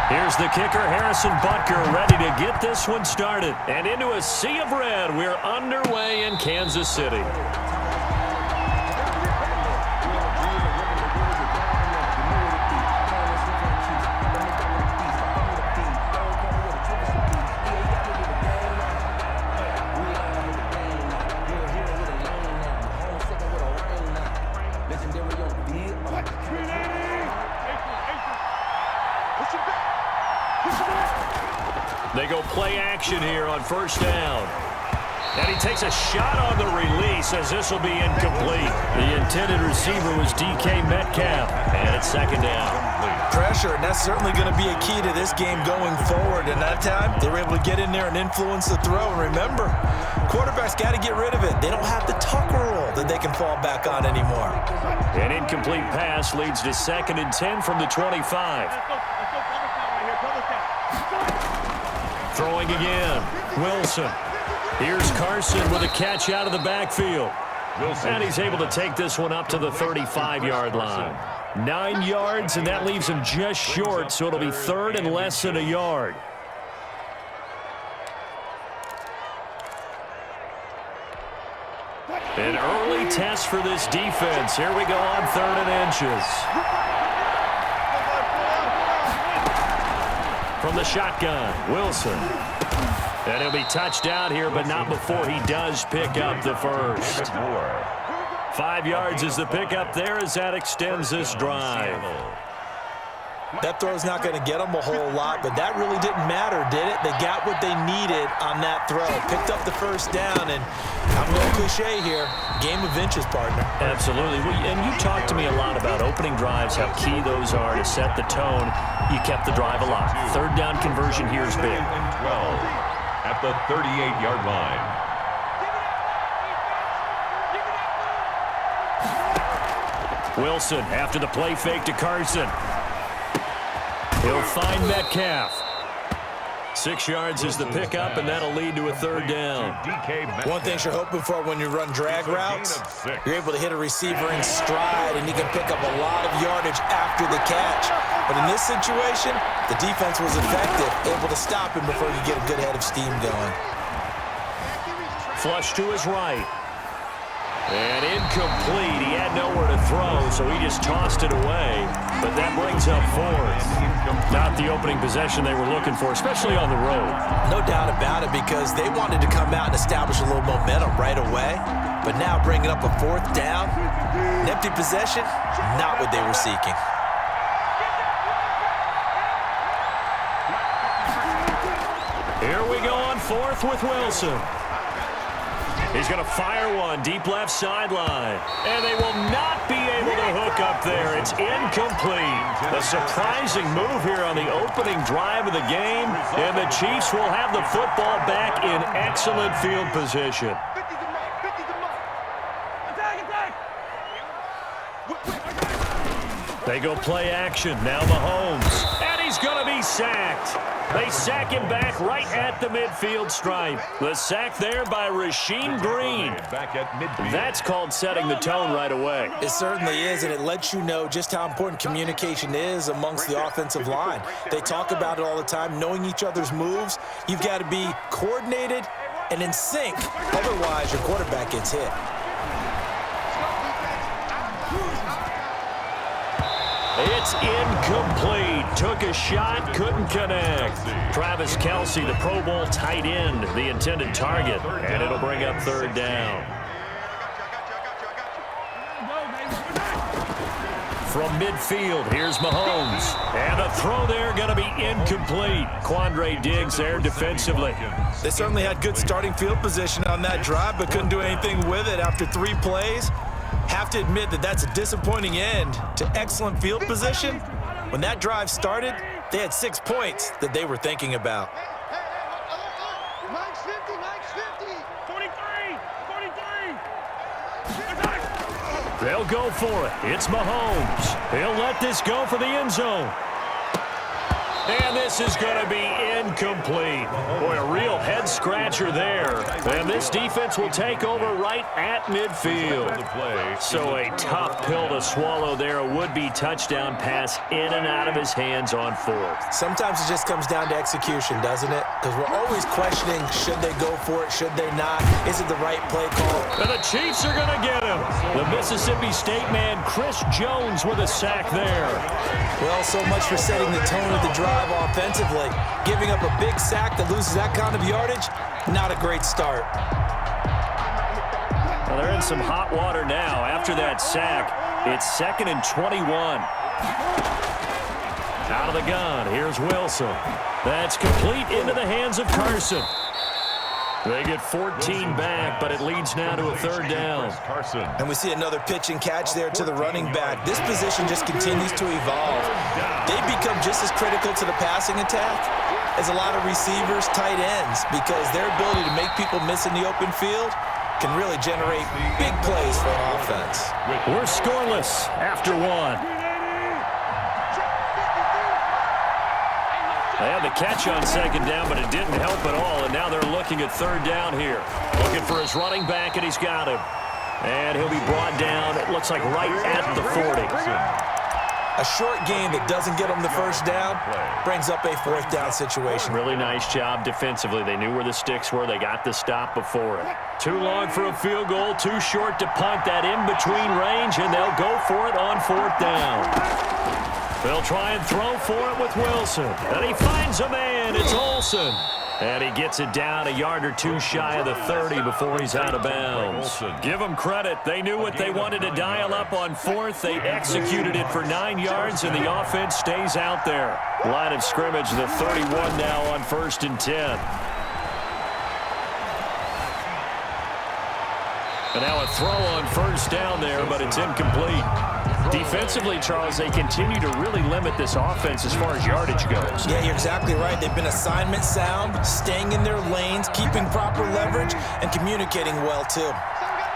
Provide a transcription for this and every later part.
Here's the kicker, Harrison Butker, ready to get this one started. And into a sea of red, we're underway in Kansas City. They go play action here on first down. And he takes a shot on the release as this will be incomplete. The intended receiver was DK Metcalf. And it's second down. Pressure, and that's certainly going to be a key to this game going forward. And that time, they were able to get in there and influence the throw. And remember, quarterbacks got to get rid of it. They don't have the Tucker rule that they can fall back on anymore. An incomplete pass leads to 2nd and 10 from the 25. Throwing again. Wilson. Here's Carson with a catch out of the backfield. And he's able to take this one up to the 35-yard line. 9 yards, and that leaves him just short, so it'll be 3rd and less than a yard. An early test for this defense. Here we go on 3rd and inches. From the shotgun, Wilson. And he'll be touched out here, but not before he does pick up the first. 5 yards is the pickup there as that extends this drive. That throw's not going to get them a whole lot, but that really didn't matter, did it? They got what they needed on that throw. Picked up the first down, and I'm going cliche here. Game of inches, partner. Absolutely. And you talked to me a lot about opening drives, how key those are to set the tone. You kept the drive alive. 3rd down conversion here is big. 12 at the 38-yard line. Wilson after the play fake to Carson. He'll find Metcalf. 6 yards is the pickup, and that'll lead to a 3rd down. One thing you're hoping for when you run drag routes, you're able to hit a receiver in stride, and he can pick up a lot of yardage after the catch. But in this situation, the defense was effective, able to stop him before he get a good head of steam going. Flush to his right. And incomplete. He had nowhere to throw, so he just tossed it away. But that brings up 4th. Not the opening possession they were looking for, especially on the road. No doubt about it, because they wanted to come out and establish a little momentum right away. But now bringing up a 4th down, an empty possession, not what they were seeking. Here we go on 4th with Wilson. He's going to fire one deep left sideline. And they will not be able to hook up there. It's incomplete. A surprising move here on the opening drive of the game. And the Chiefs will have the football back in excellent field position. They go play action. Now Mahomes. And he's going to be sacked. They sack him back right at the midfield stripe. The sack there by Rasheem Green. That's called setting the tone right away. It certainly is, and it lets you know just how important communication is amongst the offensive line. They talk about it all the time, knowing each other's moves. You've got to be coordinated and in sync. Otherwise, your quarterback gets hit. It's incomplete. Took a shot, couldn't connect. Travis Kelce, the Pro Bowl tight end, the intended target, and it'll bring up 3rd down. From midfield, here's Mahomes. And a throw there going to be incomplete. Quandre Diggs there defensively. They certainly had good starting field position on that drive, but couldn't do anything with it after 3 plays. Have to admit that that's a disappointing end to excellent field position. When that drive started, they had 6 points that they were thinking about. Mike's 50, Mike's 50. 43, 43. They'll go for it. It's Mahomes. He'll let this go for the end zone. And this is going to be incomplete. Boy, a real head-scratcher there. And this defense will take over right at midfield. So a tough pill to swallow there. A would-be touchdown pass in and out of his hands on fourth. Sometimes it just comes down to execution, doesn't it? Because we're always questioning, should they go for it, should they not? Is it the right play call? And the Chiefs are going to get him. The Mississippi State man, Chris Jones, with a sack there. Well, so much for setting the tone of the drive offensively. Giving up a big sack that loses that kind of yardage, not a great start. Well, they're in some hot water now. After that sack, it's 2nd and 21. Out of the gun, here's Wilson. That's complete into the hands of Carson. They get 14 back, but it leads now to a 3rd down. And we see another pitch and catch there to the running back. This position just continues to evolve. They become just as critical to the passing attack as a lot of receivers, tight ends, because their ability to make people miss in the open field can really generate big plays for an offense. We're scoreless after one. They had the catch on 2nd down, but it didn't help at all, and now they're looking at 3rd down here. Looking for his running back, and he's got him. And he'll be brought down, it looks like right at the 40. A short game that doesn't get them the 1st down brings up a 4th down situation. Really nice job defensively. They knew where the sticks were. They got the stop before it. Too long for a field goal, too short to punt that in-between range, and they'll go for it on 4th down. They'll try and throw for it with Wilson. And he finds a man. It's Olsen. And he gets it down a yard or two shy of the 30 before he's out of bounds. Give them credit. They knew what they wanted to dial up on 4th. They executed it for 9 yards, and the offense stays out there. Line of scrimmage, the 31 now on 1st and 10. And now a throw on 1st down there, but it's incomplete. Defensively, Charles, they continue to really limit this offense as far as yardage goes. Yeah, you're exactly right. They've been assignment sound, staying in their lanes, keeping proper leverage, and communicating well, too.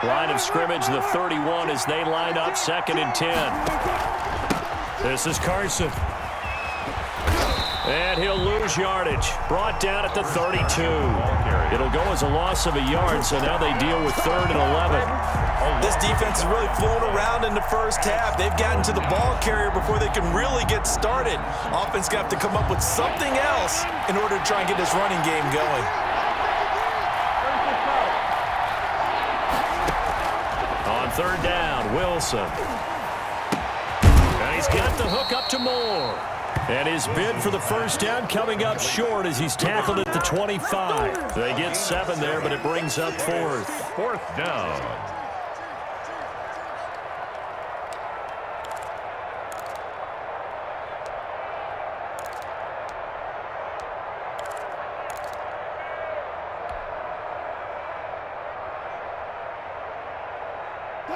Line of scrimmage, the 31, as they line up 2nd and 10. This is Carson. And he'll lose yardage. Brought down at the 32. It'll go as a loss of a yard, so now they deal with 3rd and 11. This defense has really flown around in the 1st half. They've gotten to the ball carrier before they can really get started. Offense going to have to come up with something else in order to try and get this running game going. On 3rd down, Wilson. And he's got the hook up to Moore. And his bid for the 1st down coming up short as he's tackled at the 25. They get 7 there, but it brings up 4th. 4th down.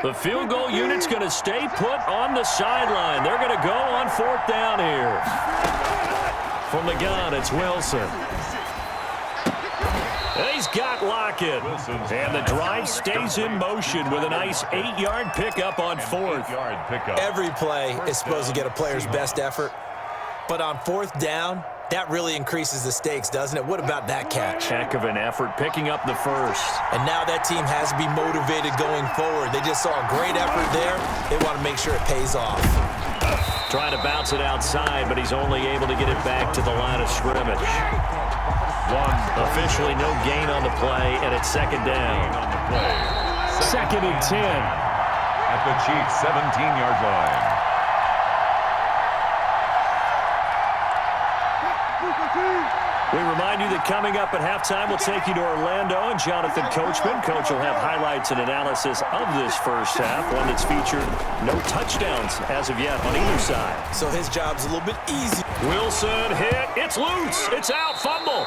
The field goal unit's going to stay put on the sideline. They're going to go on 4th down here. From the gun, it's Wilson. And he's got Lockett. And the drive stays in motion with a nice 8-yard pickup on 4th. Every play is supposed to get a player's best effort. But on 4th down, that really increases the stakes, doesn't it? What about that catch? Heck of an effort, picking up the 1st. And now that team has to be motivated going forward. They just saw a great effort there. They want to make sure it pays off. Trying to bounce it outside, but he's only able to get it back to the line of scrimmage. Officially no gain on the play, and it's 2nd down. 2nd and 10. At the Chiefs' 17-yard line. We remind you that coming up at halftime, we'll take you to Orlando and Jonathan Coachman. Coach will have highlights and analysis of this 1st half, one that's featured no touchdowns as of yet on either side. So his job's a little bit easy. Wilson hit. It's loose. It's out. Fumble.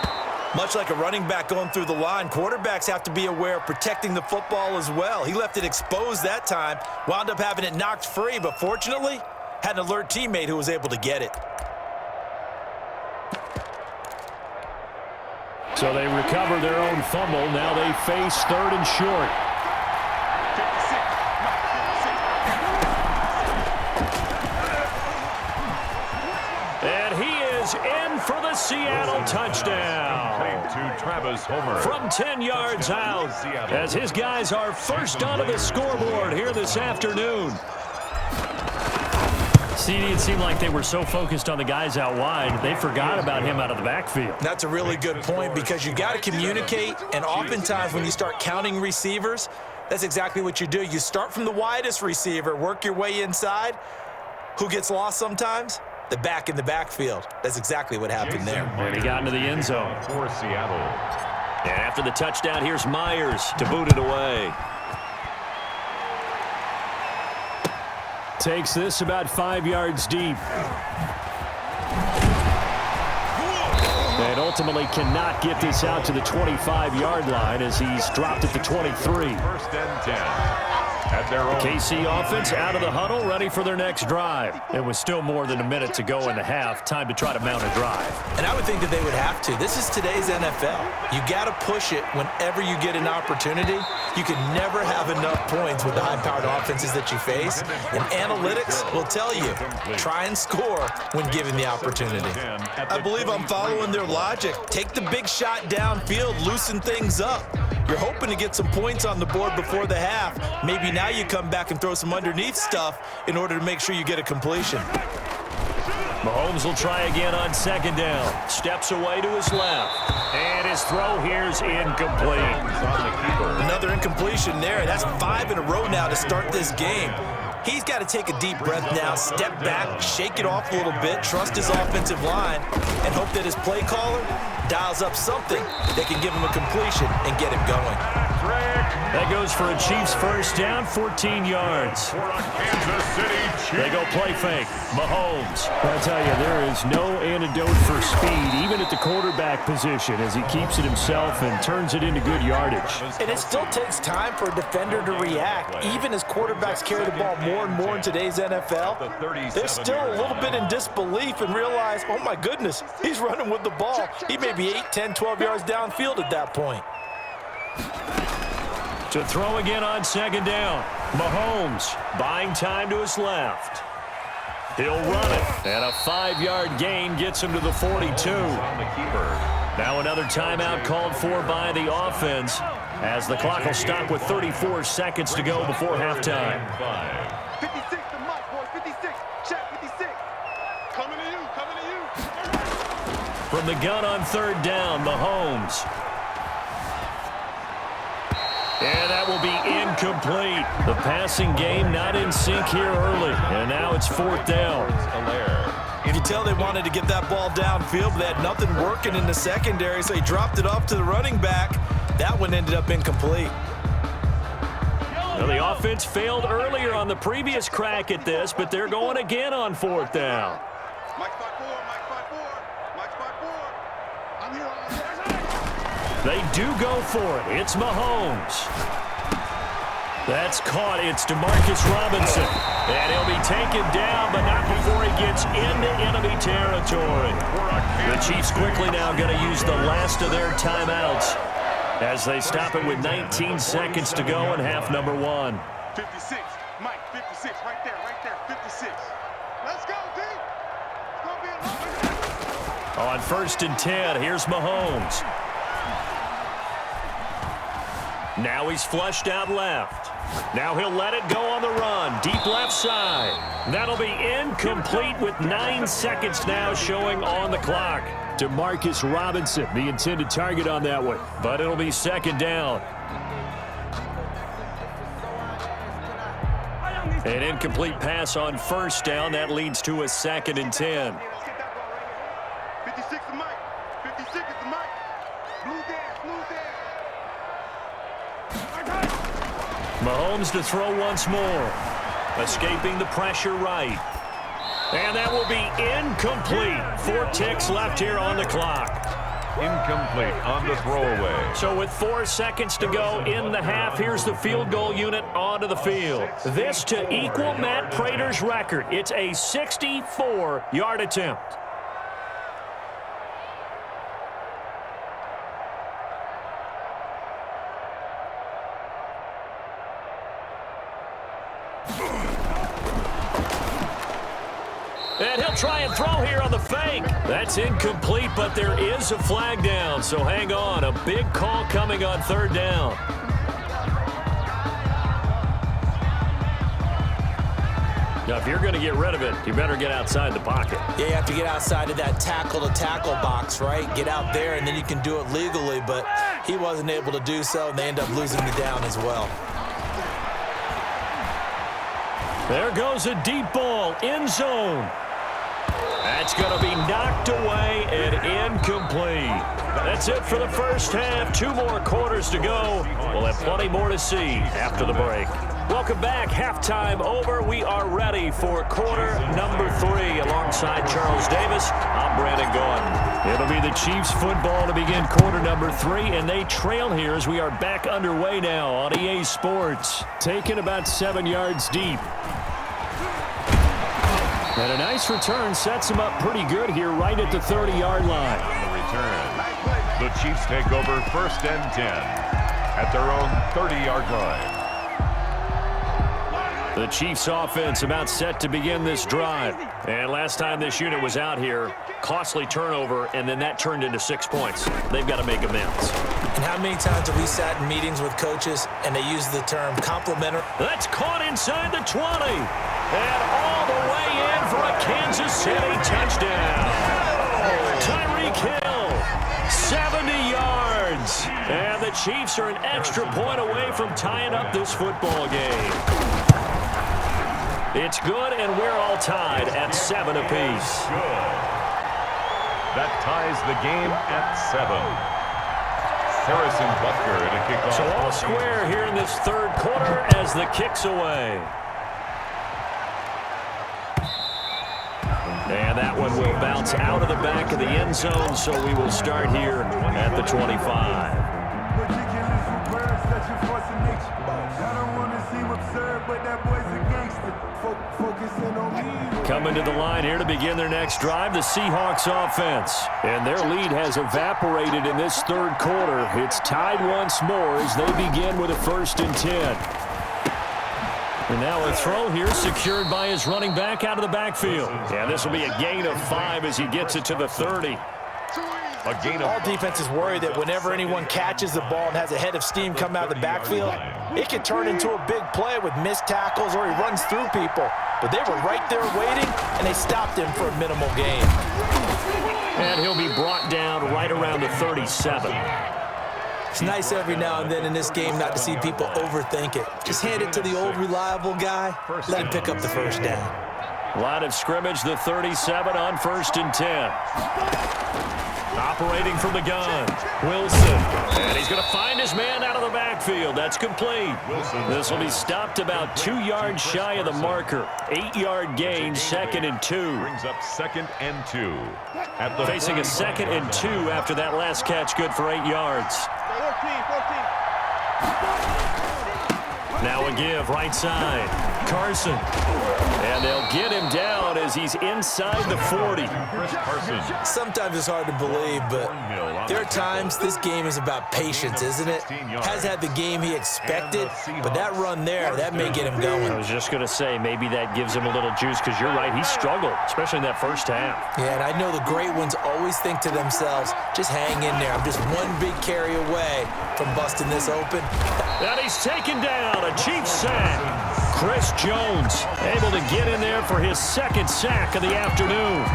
Much like a running back going through the line, quarterbacks have to be aware of protecting the football as well. He left it exposed that time, wound up having it knocked free, but fortunately, had an alert teammate who was able to get it. So they recover their own fumble. Now they face 3rd and short. And he is in for the Seattle touchdown. To Travis Homer. From 10 yards out, as his guys are first onto the scoreboard here this afternoon. CD, it seemed like they were so focused on the guys out wide, they forgot about him out of the backfield. That's a really good point because you got to communicate, and oftentimes when you start counting receivers, that's exactly what you do. You start from the widest receiver, work your way inside. Who gets lost sometimes? The back in the backfield. That's exactly what happened there. And he got into the end zone. For Seattle. And after the touchdown, here's Myers to boot it away. Takes this about 5 yards deep. And ultimately cannot get this out to the 25-yard line as he's dropped at the 23. First and 10. At their own. KC offense out of the huddle, ready for their next drive. It was still more than a minute to go in the half. Time to try to mount a drive. And I would think that they would have to. This is today's NFL. You got to push it whenever you get an opportunity. You can never have enough points with the high-powered offenses that you face. And analytics will tell you, try and score when given the opportunity. I believe I'm following their logic. Take the big shot downfield, loosen things up. You're hoping to get some points on the board before the half. Maybe now you come back and throw some underneath stuff in order to make sure you get a completion. Mahomes will try again on second down. Steps away to his left. And his throw here's incomplete. Another incompletion there. That's 5 in a row now to start this game. He's got to take a deep breath now, step back, shake it off a little bit, trust his offensive line, and hope that his play caller dials up something that can give him a completion and get him going. That goes for a Chiefs first down, 14 yards. They go play fake. Mahomes. I'll tell you, there is no antidote for speed, even at the quarterback position, as he keeps it himself and turns it into good yardage. And it still takes time for a defender to react. Even as quarterbacks carry the ball more and more in today's NFL, they're still a little bit in disbelief and realize, oh my goodness, he's running with the ball. He may be 8, 10, 12 yards downfield at that point. To throw again on second down. Mahomes buying time to his left. He'll run it. And a 5-yard gain gets him to the 42. Now another timeout called for by the offense as the clock will stop with 34 seconds to go before halftime. 56 to Mike, boy. 56. Check 56. Coming to you. Coming to you. From the gun on third down, Mahomes. And that will be incomplete. The passing game not in sync here early. And now it's fourth down. You can tell they wanted to get that ball downfield, but they had nothing working in the secondary, so he dropped it off to the running back. That one ended up incomplete. Well, the offense failed earlier on the previous crack at this, but they're going again on fourth down. Mike 5-4. Mike 5-4. Mike 5-4. I'm here on. They do go for it. It's Mahomes. That's caught. It's DeMarcus Robinson. And he'll be taken down, but not before he gets into enemy territory. The Chiefs quickly now going to use the last of their timeouts as they stop it with 19 seconds to go in half number one. 56. Mike 56. Right there. 56. Let's go, D. It's going to be a long. On first and 10, here's Mahomes. Now he's flushed out left. Now he'll let it go on the run. Deep left side. That'll be incomplete with 9 seconds now showing on the clock. DeMarcus Robinson, the intended target on that one. But it'll be second down. An incomplete pass on first down. That leads to a second and 10. Let's get that ball right here. 56 to Mike. 56 is to Mike. Blue dance. Blue dance. Mahomes to throw once more. Escaping the pressure right. And that will be incomplete. 4 ticks left here on the clock. Incomplete on the throwaway. So with 4 seconds to go in the half, here's the field goal unit onto the field. This to equal Matt Prater's record. It's a 64-yard attempt. And he'll try and throw here on the fake. That's incomplete, but there is a flag down, so hang on. A big call coming on third down. Now, if you're going to get rid of it, you better get outside the pocket. Yeah, you have to get outside of that tackle-to-tackle box, right? Get out there, and then you can do it legally, but he wasn't able to do so, and they end up losing the down as well. There goes a deep ball, end zone. That's going to be knocked away and incomplete. That's it for the first half. 2 more quarters to go. We'll have plenty more to see after the break. Welcome back. Halftime over. We are ready for quarter number 3. Alongside Charles Davis, I'm Brandon Gordon. It'll be the Chiefs football to begin quarter number 3, and they trail here as we are back underway now on EA Sports. Taken about 7 yards deep. And a nice return sets him up pretty good here right at the 30-yard line. On the return, the Chiefs take over 1st and 10 at their own 30-yard line. The Chiefs offense about set to begin this drive. And last time this unit was out here, costly turnover, and then that turned into 6 points. They've got to make amends. And how many times have we sat in meetings with coaches and they use the term complimentary? That's caught inside the 20. And all the way in for a Kansas City touchdown. Tyreek Hill, 70 yards. And the Chiefs are an extra point away from tying up this football game. It's good, and we're all tied at 7 apiece. That ties the game at 7. Harrison Butker at a kickoff. So all square here in this third quarter as the kick's away. And that one will bounce out of the back of the end zone, so we will start here at the 25. Coming to the line here to begin their next drive, the Seahawks offense. And their lead has evaporated in this third quarter. It's tied once more as they begin with a 1st and 10. And now a throw here secured by his running back out of the backfield. And this will be a gain of 5 as he gets it to the 30. All defenses worry that whenever anyone catches the ball and has a head of steam come out of the backfield, it can turn into a big play with missed tackles or he runs through people. But they were right there waiting, and they stopped him for a minimal gain. And he'll be brought down right around the 37. It's nice every now and then in this game not to see people overthink it. Just hand it to the old reliable guy, let him pick up the first down. Line of scrimmage, the 37 on 1st and 10. Operating from the gun, Wilson. And he's going to find his man out of the backfield. That's complete. This will be stopped about 2 yards shy of the marker. 8-yard gain, 2nd and 2. Brings up 2nd and 2. Facing a 2nd and 2 after that last catch, good for 8 yards. 14. Now a give, right side. Carson. And they'll get him down as he's inside the 40. Sometimes it's hard to believe, but there are times this game is about patience, isn't it? Has had the game he expected, but that run there, that may get him going. I was just going to say, maybe that gives him a little juice, because you're right, he struggled, especially in that first half. Yeah, and I know the great ones always think to themselves, just hang in there. I'm just one big carry away from busting this open. And he's taken down, a Chiefs sack. Chris Jones able to get in there for his 2nd sack of the afternoon.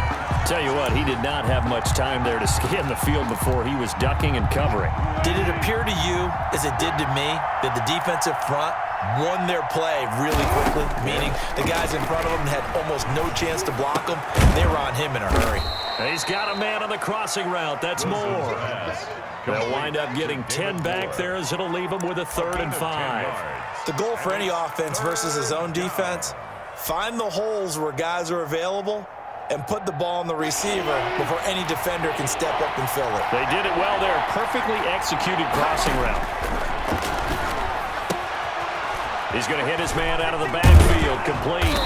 Tell you what, he did not have much time there to scan the field before he was ducking and covering. Did it appear to you, as it did to me, that the defensive front won their play really quickly? Meaning the guys in front of them had almost no chance to block them. They were on him in a hurry. He's got a man on the crossing route. That's more. They'll wind up getting 10 back there as it'll leave them with a 3rd and 5. The goal for any offense versus his own defense, find the holes where guys are available and put the ball on the receiver before any defender can step up and fill it. They did it well there. Perfectly executed crossing route. He's going to hit his man out of the backfield, complete.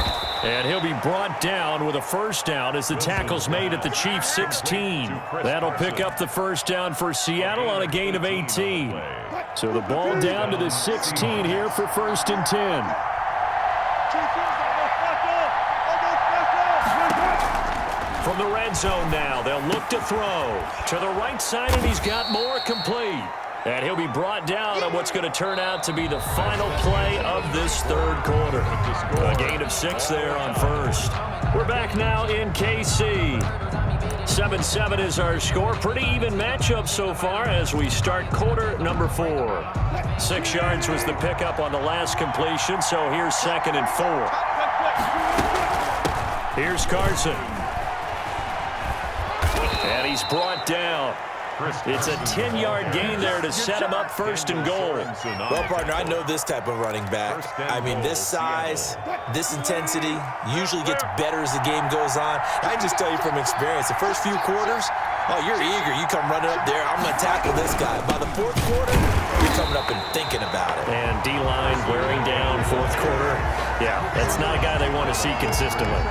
And he'll be brought down with a 1st down as the tackle's made at the Chiefs' 16. That'll pick up the 1st down for Seattle on a gain of 18. So the ball down to the 16 here for 1st and 10. From the red zone now, they'll look to throw. To the right side, and he's got more complete. And he'll be brought down on what's going to turn out to be the final play of this third quarter. A gain of 6 there on first. We're back now in KC. 7-7 is our score. Pretty even matchup so far as we start quarter number 4. 6 yards was the pickup on the last completion, so here's 2nd and 4. Here's Carson. And he's brought down. It's a 10-yard gain there to set him up 1st and goal. Well, partner, I know this type of running back. I mean, this size, this intensity usually gets better as the game goes on. I just tell you from experience, the first few quarters, oh, you're eager. You come running up there, I'm going to tackle this guy. By the 4th quarter, you're coming up and thinking about it. And D-line wearing down 4th quarter. Yeah, that's not a guy they want to see consistently.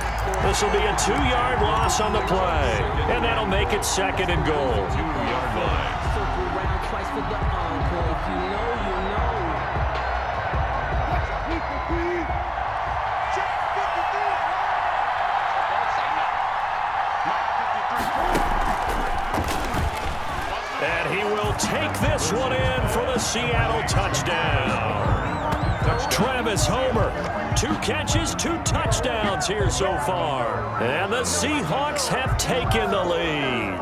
This will be a 2-yard loss on the play, and that'll make it 2nd and goal. 2-yard line. Circle around twice for the encore. If you know, you know. And he will take this one in for the Seattle touchdown. Travis Homer, 2 catches, 2 touchdowns here so far. And the Seahawks have taken the lead.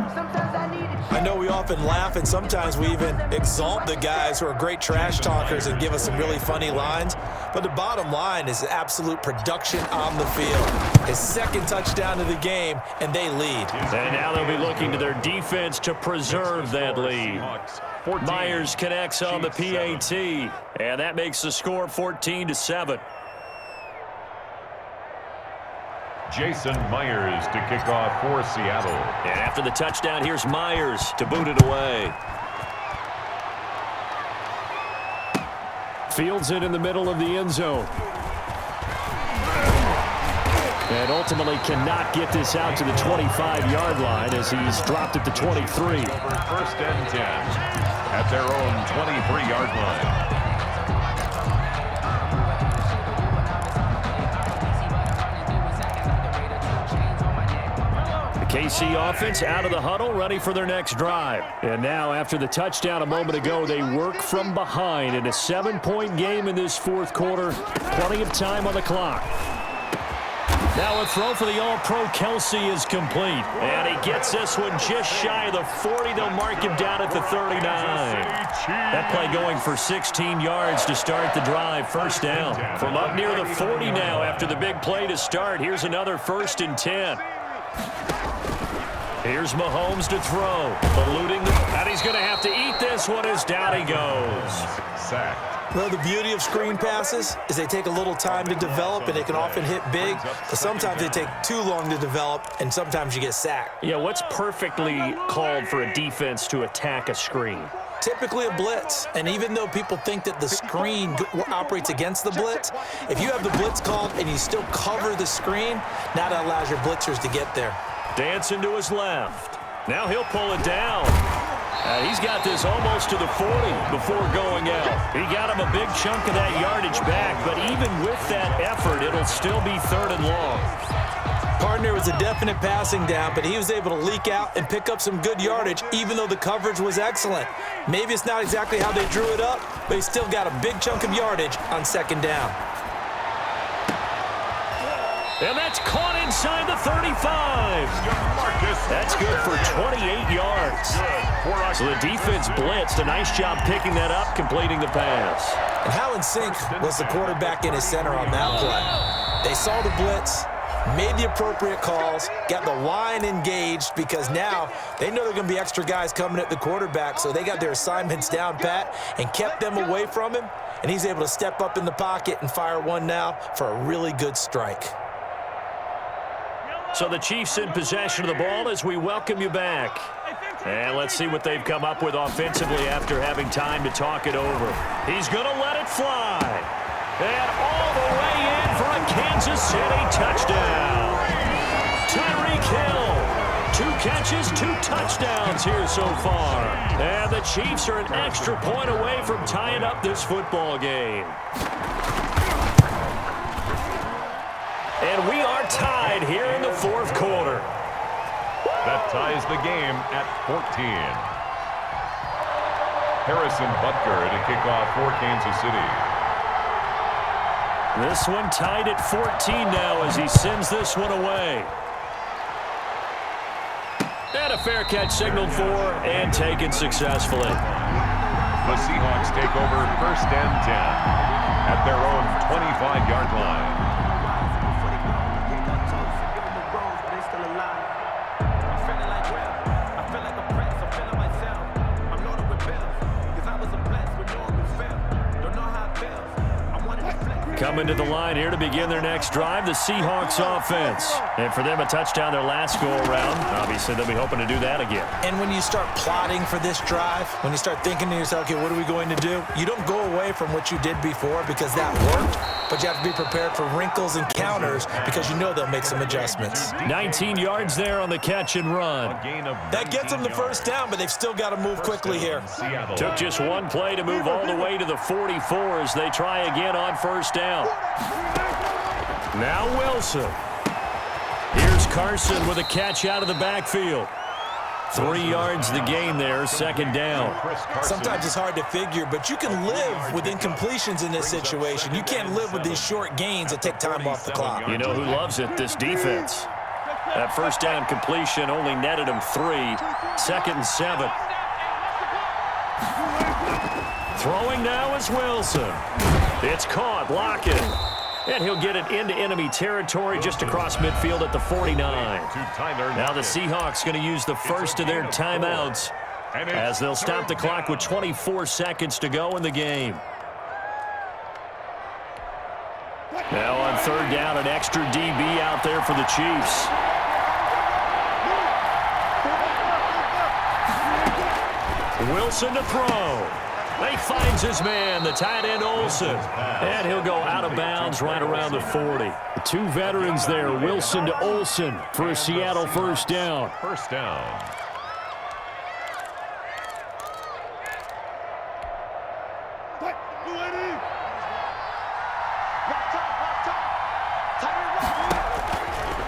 I know we often laugh, and sometimes we even exalt the guys who are great trash talkers and give us some really funny lines. But the bottom line is absolute production on the field. His 2nd touchdown of the game, and they lead. And now they'll be looking to their defense to preserve that lead. Myers connects on the PAT, and that makes the score 14-7. Jason Myers to kick off for Seattle. And after the touchdown, here's Myers to boot it away. Fields it in the middle of the end zone. And ultimately cannot get this out to the 25-yard line as he's dropped at the 23. 1st and 10 at their own 23-yard line. KC offense out of the huddle, ready for their next drive. And now, after the touchdown a moment ago, they work from behind in a 7-point game in this 4th quarter. Plenty of time on the clock. Now a throw for the All-Pro Kelsey is complete. And he gets this one just shy of the 40. They'll mark him down at the 39. That play going for 16 yards to start the drive. 1st down. From up near the 40 now after the big play to start. Here's another 1st and 10. Here's Mahomes to throw. Eluding and he's going to have to eat this one as down he goes. Sacked. Well, the beauty of screen passes is they take a little time to develop, and they can often hit big, but sometimes they take too long to develop, and sometimes you get sacked. Yeah, what's perfectly called for a defense to attack a screen? Typically a blitz, and even though people think that the screen operates against the blitz, if you have the blitz called and you still cover the screen, now that allows your blitzers to get there. Dancing to his left. Now he'll pull it down. He's got this almost to the 40 before going out. He got him a big chunk of that yardage back, but even with that effort, it'll still be 3rd and long. Partner was a definite passing down, but he was able to leak out and pick up some good yardage, even though the coverage was excellent. Maybe it's not exactly how they drew it up, but he still got a big chunk of yardage on 2nd down. And that's caught inside the 35. That's good for 28 yards. So the defense blitzed. A nice job picking that up, completing the pass. And how in sync was the quarterback in his center on that play? They saw the blitz, made the appropriate calls, got the line engaged, because now they know there are going to be extra guys coming at the quarterback, so they got their assignments down pat and kept them away from him, and he's able to step up in the pocket and fire one now for a really good strike. So the Chiefs in possession of the ball as we welcome you back. And let's see what they've come up with offensively after having time to talk it over. He's going to let it fly. And all the way in for a Kansas City touchdown. Tyreek Hill, 2 catches, 2 touchdowns here so far. And the Chiefs are an extra point away from tying up this football game. And we are tied here in the 4th quarter. That ties the game at 14. Harrison Butker to kick off for Kansas City. This one tied at 14 now as he sends this one away. And a fair catch signaled for and taken successfully. The Seahawks take over 1st and 10 at their own 25-yard line. Coming to the line here to begin their next drive, the Seahawks offense. And for them, a touchdown their last go-around. Obviously, they'll be hoping to do that again. And when you start plotting for this drive, when you start thinking to yourself, okay, what are we going to do? You don't go away from what you did before because that worked, but you have to be prepared for wrinkles and counters because you know they'll make some adjustments. 19 yards there on the catch and run. That gets them the first down, but they've still got to move quickly here. Took just one play to move all the way to the 44 as they try again on first down. Now Wilson. Here's Carson with a catch out of the backfield. 3 yards the gain there, second down. Sometimes it's hard to figure, but you can live with incompletions in this situation. You can't live with these short gains that take time off the clock. You know who loves it? This defense. That first down completion only netted him 3. 2nd and 7. Throwing now is Wilson. It's caught, Lockett. And he'll get it into enemy territory just across midfield at the 49. Now the Seahawks going to use the first of their timeouts as they'll stop the clock with 24 seconds to go in the game. Now on third down, an extra DB out there for the Chiefs. Wilson to throw. He finds his man, the tight end Olsen. And he'll go out of bounds right around the 40. The two veterans there, Wilson to Olsen for a Seattle first down. First down.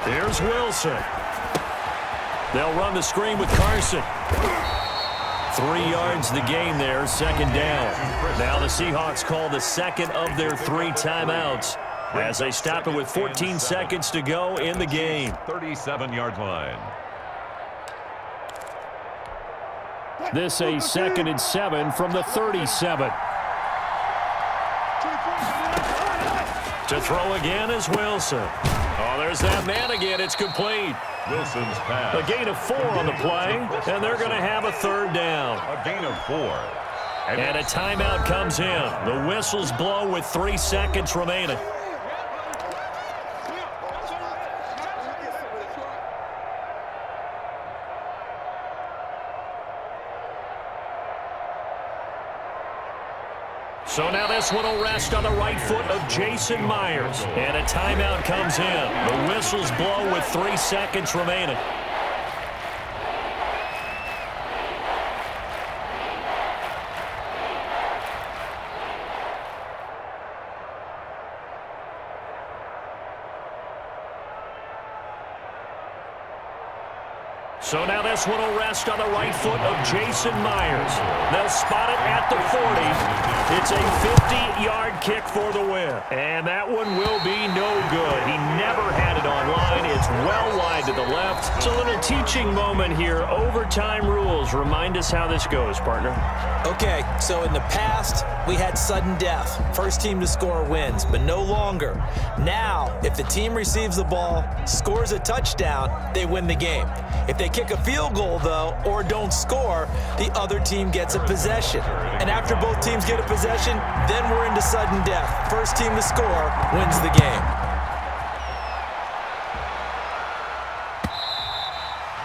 Here's Wilson. They'll run the screen with Carson. 3 yards the gain there, second down. Now the Seahawks call the second of their 3 timeouts as they stop it with 14 seconds to go in the game. 37-yard line. This a 2nd and 7 from the 37. To throw again is Wilson. Oh, there's that man again. It's complete. Wilson's pass. A gain of 4 on the play, and they're going to have a third down. A gain of 4. And a timeout comes in. The whistles blow with 3 seconds remaining. So now this one will rest on the right foot of Jason Myers. And a timeout comes in. The whistles blow with 3 seconds remaining. So now this one will rest on the right foot of Jason Myers. They'll spot it at the 40. It's a 50-yard kick for the win. And that one will be no good. He never had it on line. It's well wide to the left. It's a little teaching moment here. Overtime rules. Remind us how this goes, partner. Okay, so in the past, we had sudden death. First team to score wins, but no longer. Now, if the team receives the ball, scores a touchdown, they win the game. If they kick a field goal, though, or don't score, the other team gets a possession. And after both teams get a possession, then we're into sudden death. First team to score wins the game.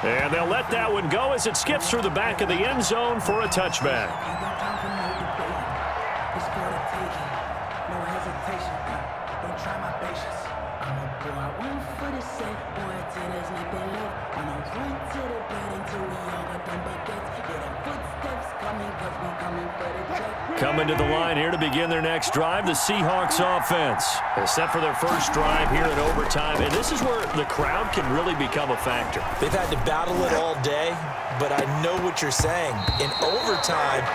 And they'll let that one go as it skips through the back of the end zone for a touchback. Coming to the line here to begin their next drive, the Seahawks offense. They're set for their first drive here in overtime, and this is where the crowd can really become a factor. They've had to battle it all day, but I know what you're saying. In overtime,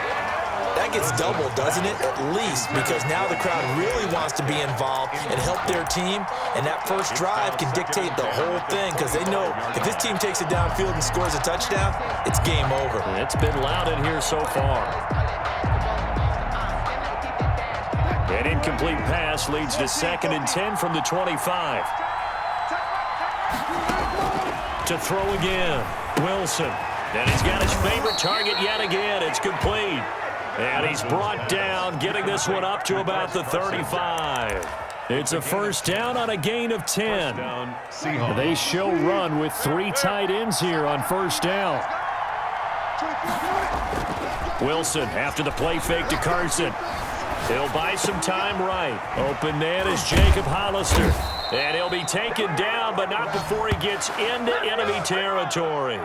that gets doubled, doesn't it? At least, because now the crowd really wants to be involved and help their team, and that first drive can dictate the whole thing because they know if this team takes it downfield and scores a touchdown, it's game over. It's been loud in here so far. An incomplete pass leads to 2nd and 10 from the 25. To throw again, Wilson. And he's got his favorite target yet again. It's complete. And he's brought down, getting this one up to about the 35. It's a first down on a gain of 10. They show run with 3 tight ends here on first down. Wilson after the play fake to Carson. He'll buy some time right. Open man is Jacob Hollister. And he'll be taken down, but not before he gets into enemy territory.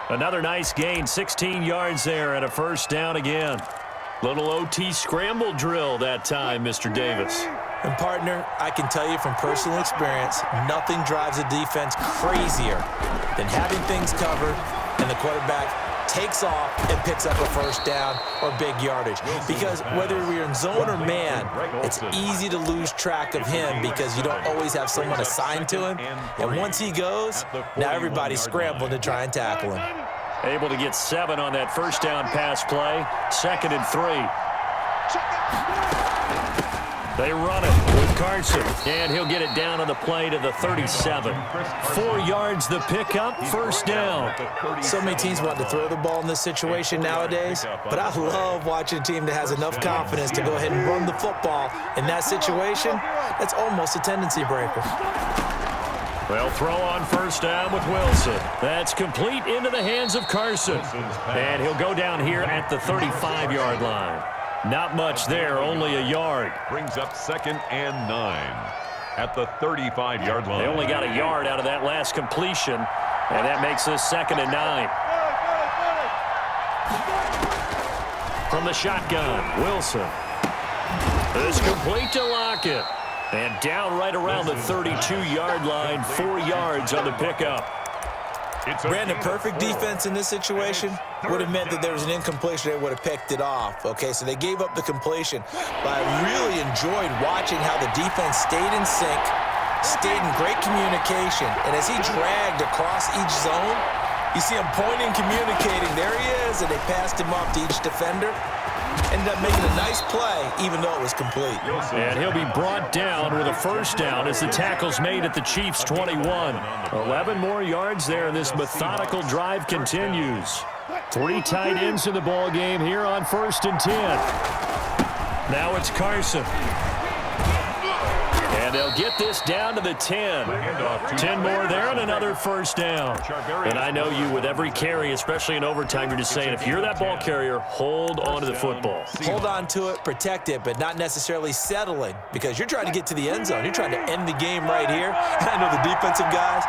Another nice gain, 16 yards there, and a first down again. Little OT scramble drill that time, Mr. Davis. And, partner, I can tell you from personal experience, nothing drives a defense crazier than having things covered and the quarterback takes off and picks up a first down or big yardage. Because whether we're in zone or man, it's easy to lose track of him because you don't always have someone assigned to him. And once he goes, now everybody's scrambling to try and tackle him. Able to get 7 on that first down pass play. 2nd and 3. They run it with Carson, and he'll get it down on the play to the 37. 4 yards the pickup, first down. So many teams want to throw the ball in this situation nowadays, but I love watching a team that has enough confidence to go ahead and run the football. In that situation, that's almost a tendency breaker. Well, throw on first down with Wilson. That's complete into the hands of Carson. And he'll go down here at the 35-yard line. Not much there, only a yard. Brings up 2nd and 9 at the 35-yard line. They only got a yard out of that last completion, and that makes this 2nd and 9. From the shotgun, Wilson. It's complete to Lockett. And down right around the 32-yard line, 4 yards on the pickup. Brandon, perfect defense in this situation would have meant that there was an incompletion. They would have picked it off. Okay, so they gave up the completion. But I really enjoyed watching how the defense stayed in sync, stayed in great communication. And as he dragged across each zone, you see him pointing, communicating. There he is, and they passed him off to each defender. Ended up making a nice play, even though it was complete. And he'll be brought down with a first down as the tackle's made at the Chiefs' 21. 11 more yards there, and this methodical drive continues. 3 tight ends in the ball game here on 1st and 10. Now it's Carson. And they'll get this down to the 10. 10 more there and another first down. And I know you, with every carry, especially in overtime, you're just saying, if you're that ball carrier, hold on to the football. Hold on to it, protect it, but not necessarily settling, because you're trying to get to the end zone. You're trying to end the game right here. And I know the defensive guys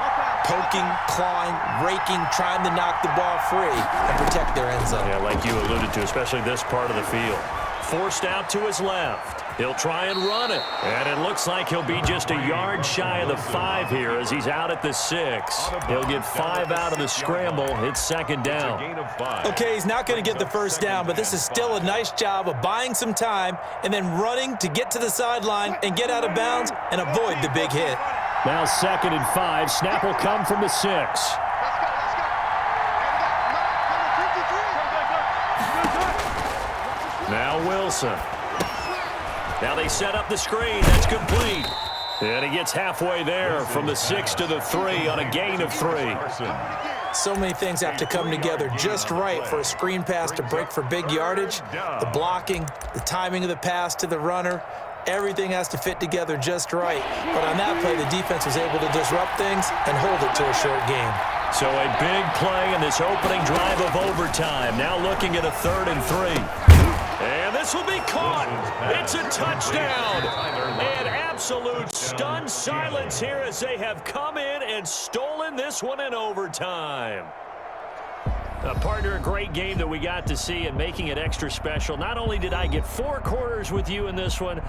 poking, clawing, raking, trying to knock the ball free and protect their end zone. Yeah, like you alluded to, especially this part of the field. Forced out to his left. He'll try and run it. And it looks like he'll be just a yard shy of the 5 here as he's out at the 6. He'll get 5 out of the scramble. It's 2nd down. Okay, he's not going to get the first down, but this is still a nice job of buying some time and then running to get to the sideline and get out of bounds and avoid the big hit. Now 2nd and 5. Snap will come from the 6. Now Wilson. Now they set up the screen. That's complete. And he gets halfway there from the 6 to the 3 on a gain of 3. So many things have to come together just right for a screen pass to break for big yardage. The blocking, the timing of the pass to the runner, everything has to fit together just right. But on that play, the defense was able to disrupt things and hold it to a short game. So a big play in this opening drive of overtime. Now looking at a 3rd and 3. And this will be caught. It's a touchdown. And absolute stunned silence here as they have come in and stolen this one in overtime. Partner, a great game that we got to see and making it extra special. Not only did I get 4 quarters with you in this one,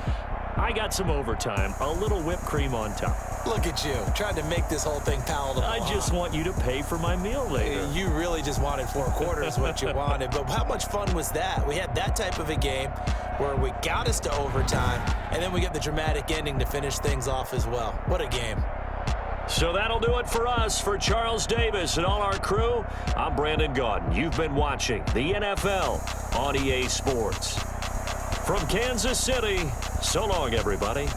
I got some overtime, a little whipped cream on top. Look at you, trying to make this whole thing palatable. I just want you to pay for my meal later. You really just wanted 4 quarters, what you wanted. But how much fun was that? We had that type of a game where we got us to overtime, and then we get the dramatic ending to finish things off as well. What a game. So that'll do it for us. For Charles Davis and all our crew, I'm Brandon Gaudin. You've been watching the NFL on EA Sports. From Kansas City, so long, everybody.